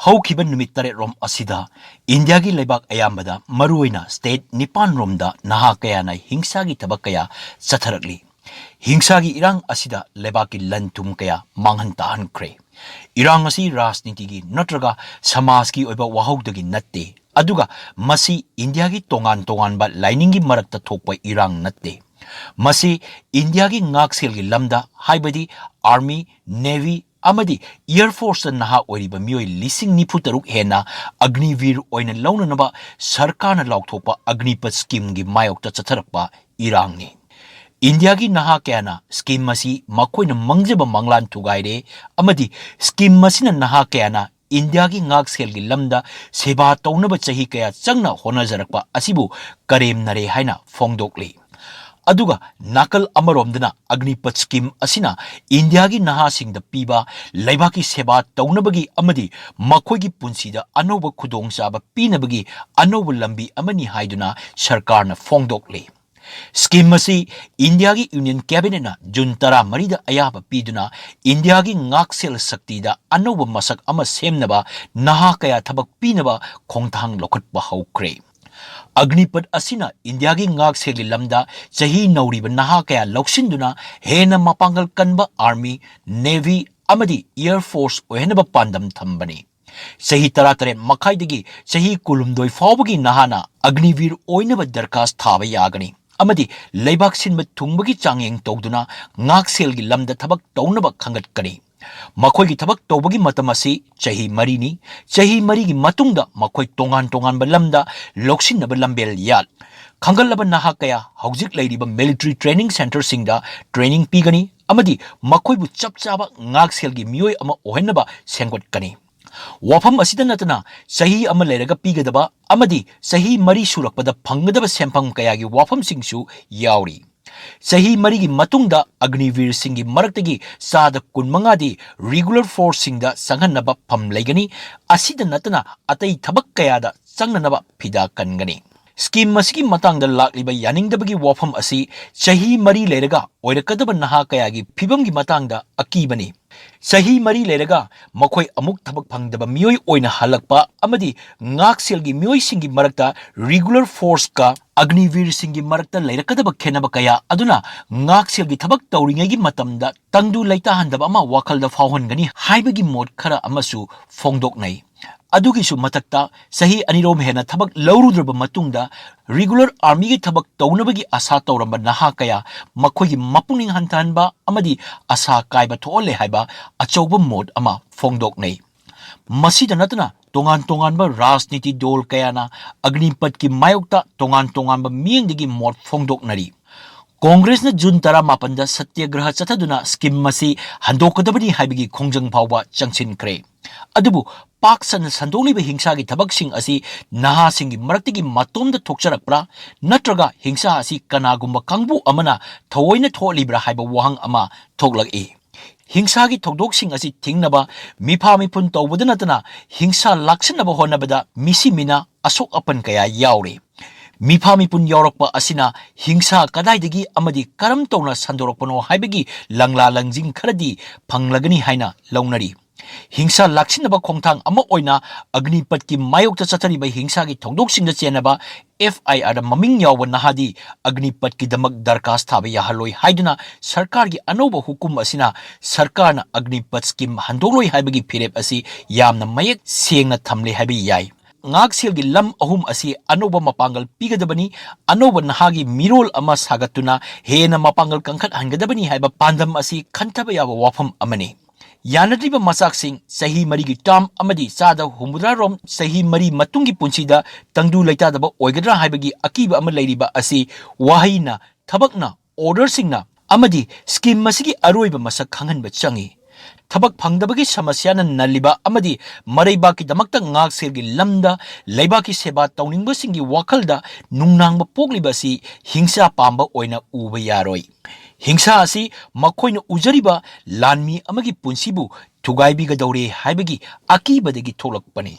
ꯍꯧꯈꯤꯕ ꯅꯨꯃꯤꯠ 8 ꯔꯣꯝ ꯑꯁꯤꯗ ꯏꯟꯗꯤꯌꯥꯒꯤ ꯂꯩꯕꯥꯛ ꯑꯌꯥꯝꯕꯗ ꯃꯔꯨꯑꯣꯏꯅ ꯁ꯭ꯇꯦꯠ 9 ꯔꯣꯝꯗ ꯅꯍꯥ ꯀꯌꯥꯅ ꯍꯤꯡꯁꯥꯒꯤ ꯊꯕꯛ ꯀꯌꯥ ꯆꯠꯊꯔꯛꯂꯤ꯫ ꯍꯤꯡꯁꯥꯒꯤ ꯏꯔꯥꯡ ꯑꯁꯤꯗ ꯂꯩꯕꯥꯛꯀꯤ ꯂꯟ ꯊꯨꯝ ꯀꯌꯥ ꯃꯥꯡꯍꯟ ꯇꯥꯍꯟꯈ꯭ꯔꯦ꯫ ꯏꯔꯥꯡ ꯑꯁꯤ ꯔꯥꯖꯅꯤꯇꯤꯒꯤ ꯅꯠꯇ꯭ꯔꯒ ꯁꯃꯥꯖꯀꯤ ꯑꯣꯏꯕ ꯋꯥꯍꯧꯗꯒꯤ ꯅꯠꯇꯦ, ꯑꯗꯨꯒ ꯃꯁꯤ ꯏꯟꯗꯤꯌꯥꯒꯤ ꯇꯣꯉꯥꯟ ꯇꯣꯉꯥꯟꯕ ꯂꯥꯏꯅꯤꯡꯒꯤ ꯃꯔꯛꯇ ꯊꯣꯛꯄ ꯏꯔꯥꯡ ꯅꯠꯇꯦ꯫ ꯃꯁꯤ ꯏꯟꯗꯤꯌꯥꯒꯤ ꯉꯥꯛꯁꯦꯜꯒꯤ ꯂꯝꯗ ꯍꯥꯏꯕꯗꯤ ꯑꯥꯔꯃꯤ, ꯅꯦꯚꯤ ꯑꯃꯗꯤ ꯏꯌꯔ ꯐꯣꯔꯁꯇ ꯅꯍꯥ ꯑꯣꯏꯔꯤꯕ ꯃꯤꯑꯣꯏ 96,000 ꯍꯦꯟꯅ ꯑꯒꯅꯤꯚꯤꯔ ꯑꯣꯏꯅ ꯂꯧꯅꯅꯕ ꯁꯔꯀꯥꯔꯅ ꯂꯥꯎꯊꯣꯛꯄ ꯑꯒꯅꯤꯄꯊ ꯁ꯭ꯀꯤꯝꯒꯤ ꯃꯥꯌꯣꯛꯇ ꯆꯠꯊꯔꯛꯄ ꯏꯔꯥꯡꯅꯤ꯫ ꯏꯟꯗꯤꯌꯥꯒꯤ ꯅꯍꯥ ꯀꯌꯥꯅ ꯁ꯭ꯀꯤꯝ ꯑꯁꯤ ꯃꯈꯣꯏꯅ ꯃꯪꯖꯕ ꯃꯪꯂꯥꯟ ꯊꯨꯒꯥꯏꯔꯦ, ꯑꯃꯗꯤ ꯁ꯭ꯀꯤꯝ ꯑꯁꯤꯅ ꯅꯍꯥ ꯀꯌꯥꯅ ꯏꯟꯗꯤꯌꯥꯒꯤ ꯉꯥꯛꯁꯦꯜꯒꯤ ꯂꯝꯗ ꯁꯦꯕꯥ ꯇꯧꯅꯕ ꯆꯍꯤ ꯀꯌꯥ ꯆꯪꯅ ꯍꯣꯠꯅꯖꯔꯛꯄ ꯑꯁꯤꯕꯨ ꯀꯔꯦꯝꯅꯔꯦ ꯍꯥꯏꯅ ꯐꯣꯡꯗꯣꯛꯂꯤ꯫ ꯑꯗꯨꯒ ꯅꯥꯀꯜ ꯑꯃꯔꯣꯝꯗꯅ ꯑꯒꯅꯤꯄꯊ ꯁ꯭ꯀꯤꯝ ꯑꯁꯤꯅ ꯏꯟꯗꯤꯌꯥꯒꯤ ꯅꯍꯥꯁꯤꯡꯗ ꯄꯤꯕ ꯂꯩꯕꯥꯛꯀꯤ ꯁꯦꯕꯥ ꯇꯧꯅꯕꯒꯤ ꯑꯃꯗꯤ ꯃꯈꯣꯏꯒꯤ ꯄꯨꯟꯁꯤꯗ ꯑꯅꯧꯕ ꯈꯨꯗꯣꯡꯆꯥꯕ ꯄꯤꯅꯕꯒꯤ ꯑꯅꯧꯕ ꯂꯝꯕꯤ ꯑꯃꯅꯤ ꯍꯥꯏꯗꯨꯅ ꯁꯔꯀꯥꯔꯅ ꯐꯣꯡꯗꯣꯛꯂꯤ꯫ ꯁ꯭ꯀꯤꯝ ꯑꯁꯤ ꯏꯟꯗꯤꯌꯥꯒꯤ ꯌꯨꯅꯤꯌꯟ ꯀꯦꯕꯤꯅꯦꯠꯅ ꯖꯨꯟ 13ꯗ ꯑꯌꯥꯕ ꯄꯤꯗꯨꯅ ꯏꯟꯗꯤꯌꯥꯒꯤ ꯉꯥꯛꯁꯦꯜ ꯁꯛꯇꯤꯗ ꯑꯅꯧꯕ ꯃꯁꯛ ꯑꯃ ꯁꯦꯝꯅꯕ ꯅꯍꯥ ꯀꯌꯥ ꯊꯕꯛ ꯄꯤꯅꯕ ꯈꯣꯡꯊꯥꯡ ꯂꯧꯈꯠꯄ ꯍꯧꯈ꯭ꯔꯦ꯫ ꯑꯒꯅꯤꯄꯊ ꯑꯁꯤꯅ ꯏꯟꯗꯤꯌꯥꯒꯤ ꯉꯥꯛꯁꯦꯜꯒꯤ ꯂꯝꯗ ꯆꯍꯤ ꯅꯧꯔꯤꯕ ꯅꯍꯥ ꯀꯌా ꯂꯧꯁꯤꯟꯗꯨꯅ ꯍꯦꯟꯅ ꯃꯄꯥꯡꯒꯜ ꯀꯟꯕ ꯑꯥꯔꯃꯤ, ꯅꯦꯚꯤ ꯑꯃꯗꯤ ꯏꯌꯔ ꯐꯣꯔꯁ ꯑꯣꯏꯍꯟꯅꯕ ꯄꯥꯟꯗꯝ ꯊꯝꯕꯅꯤ꯫ ꯆꯍꯤ 18 ꯃꯈꯥꯏꯗꯒꯤ ꯆꯍꯤ 19 ꯐꯥꯎꯕꯒꯤ ꯅꯍꯥꯅ ꯑꯒꯅꯤꯚꯤꯔ ꯑꯣꯏꯅꯕ ꯗꯔꯈꯥꯁ ꯊꯥꯕ ꯌꯥꯒꯅꯤ, ꯑꯃꯗꯤ ꯂꯩꯕꯥꯛ ꯁꯤꯟꯕ ꯊꯨꯡꯕꯒꯤ ꯆꯥꯡꯌꯦꯡ ꯇꯧꯗꯨꯅ ꯉꯥꯛꯁꯦꯜꯒꯤ ꯂꯝꯗ ꯊꯕꯛ ꯇꯧꯅꯕ ꯈꯟꯒꯠꯀꯅꯤ꯫ ꯃꯈꯣꯏꯒꯤ ꯊꯕꯛ ꯇꯧꯕꯒꯤ ꯃꯇꯝ ꯑꯁꯤ ꯆꯍꯤ 4ꯅꯤ꯫ ꯆꯍꯤ 4ꯒꯤ ꯃꯇꯨꯡꯗ ꯃꯈꯣꯏ ꯇꯣꯉꯥꯟ ꯇꯣꯉꯥꯟꯕ ꯂꯝꯗ ꯂꯧꯁꯤꯟꯅꯕ ꯂꯝꯕꯦꯜ ꯌꯥꯠ꯫ ꯈꯟꯒꯠꯂꯕ ꯅꯍꯥ ꯀꯌꯥ ꯍꯧꯖꯤꯛ ꯂꯩꯔꯤꯕ ꯃꯤꯂꯤꯇꯔꯤ ꯇ꯭ꯔꯦꯅꯤꯡ ꯁꯦꯟꯇꯔꯁꯤꯡꯗ ꯇ꯭ꯔꯦꯅꯤꯡ ꯄꯤꯒꯅꯤ, ꯑꯃꯗꯤ ꯃꯈꯣꯏꯕꯨ ꯆꯞ ꯆꯥꯕ ꯉꯥꯛꯁꯦꯜꯒꯤ ꯃꯤꯑꯣꯏ ꯑꯃ ꯑꯣꯏꯍꯟꯅꯕ ꯁꯦꯝꯒꯠꯀꯅꯤ꯫ ꯋꯥꯐꯝ ꯑꯁꯤꯗ ꯅꯠꯇꯅ ꯆꯍꯤ ꯑꯃ ꯂꯩꯔꯒ ꯄꯤꯒꯗꯕ ꯑꯃꯗꯤ ꯆꯍꯤ 4 ꯁꯨꯔꯛꯄꯗ ꯐꯪꯒꯗꯕ ꯁꯦꯟꯐꯝ ꯀꯌꯥꯒꯤ ꯋꯥꯐꯝꯁꯤꯡꯁꯨ ꯌꯥꯎꯔꯤ꯫ ꯆꯍꯤ 4ꯒꯤ ꯃꯇꯨꯡꯗ ꯑꯒꯅꯤꯚꯤꯔꯁꯤꯡꯒꯤ ꯃꯔꯛꯇꯒꯤ 15%ꯗꯤ ꯔꯤꯒꯨꯂꯔ ꯐꯣꯔꯁꯁꯤꯡꯗ ꯆꯪꯍꯟꯅꯕ ꯐꯝ ꯂꯩꯒꯅꯤ꯫ ꯑꯁꯤꯗ ꯅꯠꯇꯅ ꯑꯇꯩ ꯊꯕꯛ ꯀꯌꯥꯗ ꯆꯪꯅꯅꯕ ꯐꯤꯗꯥ ꯀꯟꯒꯅꯤ꯫ ꯁ꯭ꯀꯤꯝ ꯑꯁꯤꯒꯤ ꯃꯇꯥꯡꯗ ꯂꯥꯛꯂꯤꯕ ꯌꯥꯅꯤꯡꯗꯕꯒꯤ ꯋꯥꯐꯝ ꯑꯁꯤ ꯆꯍꯤ 4 ꯂꯩꯔꯒ ꯑꯣꯏꯔꯛꯀꯗꯕ ꯅꯍꯥ ꯀꯌꯥꯒꯤ ꯐꯤꯚꯝꯒꯤ ꯃꯇꯥꯡꯗ ꯑꯀꯤꯕꯅꯤ꯫ ꯆꯍꯤ 4 ꯂꯩꯔꯒ ꯃꯈꯣꯏ ꯑꯃꯨꯛ ꯊꯕꯛ ꯐꯪꯗꯕ ꯃꯤꯑꯣꯏ ꯑꯣꯏꯅ ꯍꯜꯂꯛꯄ, ꯑꯃꯗꯤ ꯉꯥꯛꯁꯦꯜꯒꯤ ꯃꯤꯑꯣꯏꯁꯤꯡꯒꯤ ꯃꯔꯛꯇ ꯔꯤꯒꯨꯂꯔ ꯐꯣꯔꯁꯀ ꯑꯒꯅꯤꯚꯤꯔꯁꯤꯡꯒꯤ ꯃꯔꯛꯇ ꯂꯩꯔꯛꯀꯗꯕ ꯈꯦꯟꯅꯕ ꯀꯌꯥ ꯑꯗꯨꯅ ꯉꯥꯛꯁꯦꯜꯒꯤ ꯊꯕꯛ ꯇꯧꯔꯤꯉꯩꯒꯤ ꯃꯇꯝꯗ ꯇꯪꯗꯨ ꯂꯩꯇꯥꯍꯟꯗꯕ ꯑꯃ ꯋꯥꯈꯜꯗ ꯐꯥꯎꯍꯟꯒꯅꯤ ꯍꯥꯏꯕꯒꯤ ꯃꯣꯠ ꯈꯔ ꯑꯃꯁꯨ ꯐꯣꯡꯗꯣꯛꯅꯩ꯫ ꯑꯗꯨꯒꯤꯁꯨ ꯃꯊꯛꯇ ꯆꯍꯤ 2 ꯍꯦꯟꯅ ꯊꯕꯛ ꯂꯧꯔꯨꯗ꯭ꯔꯕ ꯃꯇꯨꯡꯗ ꯔꯤꯒꯨꯂꯔ ꯑꯥꯔꯃꯤꯒꯤ ꯊꯕꯛ ꯇꯧꯅꯕꯒꯤ ꯑꯁꯥ ꯇꯧꯔꯝꯕ ꯅꯍꯥ ꯀꯌꯥ ꯃꯈꯣꯏꯒꯤ ꯃꯄꯨꯛꯅꯤꯡ ꯍꯟꯊꯍꯟꯕ ꯑꯃꯗꯤ ꯑꯁꯥ ꯀꯥꯏꯕ ꯊꯣꯛꯍꯜꯂꯦ ꯍꯥꯏꯕ ꯑꯆꯧꯕ ꯃꯣꯠ ꯑꯃ ꯐꯣꯡꯗꯣꯛꯅꯩ꯫ ꯃꯁꯤꯗ ꯅꯠꯇꯅ ꯇꯣꯉꯥꯟ ꯇꯣꯉꯥꯟꯕ ꯔꯥꯖꯅꯤꯇꯤ ꯗꯣꯜ ꯀꯌꯥꯅ ꯑꯒꯅꯤꯄꯊꯀꯤ ꯃꯥꯌꯣꯛꯇ ꯇꯣꯉꯥꯟ ꯇꯣꯉꯥꯟꯕ ꯃꯤꯠꯌꯦꯡꯗꯒꯤ ꯃꯣꯠ ꯐꯣꯡꯗꯣꯛꯅꯔꯤ꯫ ꯀꯣꯡꯒ꯭ꯔꯦꯁꯅ ꯖꯨꯟ 18ꯗ ꯁꯠꯌꯒ꯭ꯔꯍ ꯆꯠꯊꯗꯨꯅ ꯁ꯭ꯀꯤꯝ ꯑꯁꯤ ꯍꯟꯗꯣꯛꯀꯗꯕꯅꯤ ꯍꯥꯏꯕꯒꯤ ꯈꯣꯡꯖꯪ ꯐꯥꯎꯕ ꯆꯪꯁꯤꯟꯈ꯭ꯔꯦ꯫ ꯑꯗꯨꯕꯨ ꯄꯥꯛ ꯁꯟꯅ ꯁꯟꯗꯣꯛꯂꯤꯕ ꯍꯤꯡꯁꯥꯒꯤ ꯊꯕꯛꯁꯤꯡ ꯑꯁꯤ ꯅꯍꯥꯁꯤꯡꯒꯤ ꯃꯔꯛꯇꯒꯤ ꯃꯇꯣꯝꯗ ꯊꯣꯛꯆꯔꯛꯄ꯭ꯔꯥ, ꯅꯠꯇ꯭ꯔꯒ ꯍꯤꯡꯁꯥ ꯑꯁꯤ ꯀꯅꯥꯒꯨꯝꯕ ꯀꯥꯡꯕꯨ ꯑꯃꯅ ꯊꯑꯣꯏꯅ ꯊꯣꯛꯍꯜꯂꯤꯕ꯭ꯔꯥ ꯍꯥꯏꯕ ꯋꯥꯍꯪ ꯑꯃ ꯊꯣꯛꯂꯛꯏ꯫ ꯍꯤꯡꯁꯥꯒꯤ ꯊꯧꯗꯣꯛꯁꯤꯡ ꯑꯁꯤ ꯊꯤꯡꯅꯕ ꯃꯤꯐꯥ ꯃꯤꯐꯨꯟ ꯇꯧꯕꯗ ꯅꯠꯇꯅ ꯍꯤꯡꯁꯥ ꯂꯥꯛꯁꯤꯟꯅꯕ ꯍꯣꯠꯅꯕꯗ ꯃꯤꯁꯤ ꯃꯤꯅ ꯑꯁꯣꯛ ꯑꯄꯟ ꯀꯌꯥ ꯌꯥꯎꯔꯤ꯫ ꯃꯤꯐꯥ ꯃꯤꯄꯨꯟ ꯌꯥꯎꯔꯛꯄ ꯑꯁꯤꯅ ꯍꯤꯡꯁꯥ ꯀꯗꯥꯏꯗꯒꯤ ꯑꯃꯗꯤ ꯀꯔꯝ ꯇꯧꯅ ꯁꯟꯗꯣꯔꯛꯄꯅꯣ ꯍꯥꯏꯕꯒꯤ ꯂꯪꯂꯥ ꯂꯪꯖꯤꯡ ꯈꯔꯗꯤ ꯐꯪꯂꯒꯅꯤ ꯍꯥꯏꯅ ꯂꯧꯅꯔꯤ꯫ ꯍꯤꯡꯁꯥ ꯂꯥꯛꯁꯤꯟꯅꯕ ꯈꯣꯡꯊꯥꯡ ꯑꯃ ꯑꯣꯏꯅ ꯑꯒꯅꯤꯄꯊꯀꯤ ꯃꯥꯌꯣꯛꯇ ꯆꯠꯊꯔꯤꯕ ꯍꯤꯡꯁꯥꯒꯤ ꯊꯧꯗꯣꯛꯁꯤꯡꯗ ꯆꯦꯟꯅꯕ FIRꯗ ꯃꯃꯤꯡ ꯌꯥꯎꯕ ꯅꯍꯥꯗꯤ ꯑꯒꯅꯤꯄꯊꯀꯤꯗꯃꯛ ꯗꯔꯈꯥꯁ ꯊꯥꯕ ꯌꯥꯍꯜꯂꯣꯏ ꯍꯥꯏꯗꯨꯅ ꯁꯔꯀꯥꯔꯒꯤ ꯑꯅꯧꯕ ꯍꯨꯀꯨꯝ ꯑꯁꯤꯅ ꯁꯔꯀꯥꯔꯅ ꯑꯒꯅꯤꯄꯊ ꯁ꯭ꯀꯤꯝ ꯍꯟꯗꯣꯛꯂꯣꯏ ꯍꯥꯏꯕꯒꯤ ꯐꯤꯔꯦꯞ ꯑꯁꯤ ꯌꯥꯝꯅ ꯃꯌꯦꯛ ꯁꯦꯡꯅ ꯊꯝꯂꯦ ꯍꯥꯏꯕ ꯌꯥꯏ꯫ ꯉꯥꯛꯁꯦꯜꯒꯤ ꯂꯝ 3 ꯑꯁꯤ ꯑꯅꯧꯕ ꯃꯄꯥꯡꯒꯜ ꯄꯤꯒꯗꯕꯅꯤ, ꯑꯅꯧꯕ ꯅꯍꯥꯒꯤ ꯃꯤꯔꯣꯜ ꯑꯃ ꯁꯥꯒꯠꯇꯨꯅ ꯍꯦꯟꯅ ꯃꯄꯥꯡꯒꯜ ꯀꯟꯈꯠꯍꯟꯒꯗꯕꯅꯤ ꯍꯥꯏꯕ ꯄꯥꯟꯗꯝ ꯑꯁꯤ ꯈꯟꯊꯕ ꯌꯥꯕ ꯋꯥꯐꯝ ꯑꯃꯅꯤ꯫ ꯌꯥꯅꯗ꯭ꯔꯤꯕ ꯃꯆꯥꯛꯁꯤꯡ ꯆꯍꯤ 4ꯒꯤ ꯇꯥꯔꯝ ꯑꯃꯗꯤ 60 ꯔꯣꯝ ꯆꯍꯤ 4 ꯃꯇꯨꯡꯒꯤ ꯄꯨꯟꯁꯤꯗ ꯇꯪꯗꯨ ꯂꯩꯇꯥꯗꯕ ꯑꯣꯏꯒꯗ꯭ꯔꯥ ꯍꯥꯏꯕꯒꯤ ꯑꯀꯤꯕ ꯑꯃ ꯂꯩꯔꯤꯕ ꯑꯁꯤ ꯋꯥꯍꯩꯅ, ꯊꯕꯛꯅ, ꯑꯣꯔꯗꯔꯁꯤꯡꯅ ꯑꯃꯗꯤ ꯁ꯭ꯀꯤꯝ ꯑꯁꯤꯒꯤ ꯑꯔꯣꯏꯕ ꯃꯁꯛ ꯈꯪꯍꯟꯕ ꯆꯪꯏ꯫ ꯊꯕꯛ ꯐꯪꯗꯕꯒꯤ ꯁꯃस्याꯅ ꯅꯜꯂꯤꯕ ꯑꯃꯗꯤ ꯃꯔꯩꯕꯥꯛꯀꯤꯗꯃꯛꯇ ꯉꯥꯛꯁꯦꯜꯒꯤ ꯂꯝꯗ ꯂꯩꯕꯥꯛꯀꯤ ꯁꯦꯕꯥ ꯇꯧꯅꯤꯡꯕꯁꯤꯡꯒꯤ ꯋꯥꯈꯜꯗ ꯅꯨꯡꯅꯥꯡꯕ ꯄꯣꯛꯂꯤꯕ ꯑꯁꯤ ꯍꯤꯡꯁꯥ ꯄꯥꯝꯕ ꯑꯣꯏꯅ ꯎꯕ ꯌꯥꯔꯣꯏ꯫ ꯍꯤꯡꯁꯥ ꯑꯁꯤ ꯃꯈꯣꯏꯅ ꯎꯖꯔꯤꯕ ꯂꯥꯟꯃꯤ ꯑꯃꯒꯤ ꯄꯨꯟꯁꯤꯕꯨ ꯊꯨꯒꯥꯏꯕꯤꯒꯗꯧꯔꯦ ꯍꯥꯏꯕꯒꯤ ꯑꯀꯤꯕꯗꯒꯤ ꯊꯣꯛꯂꯛꯄꯅꯤ꯫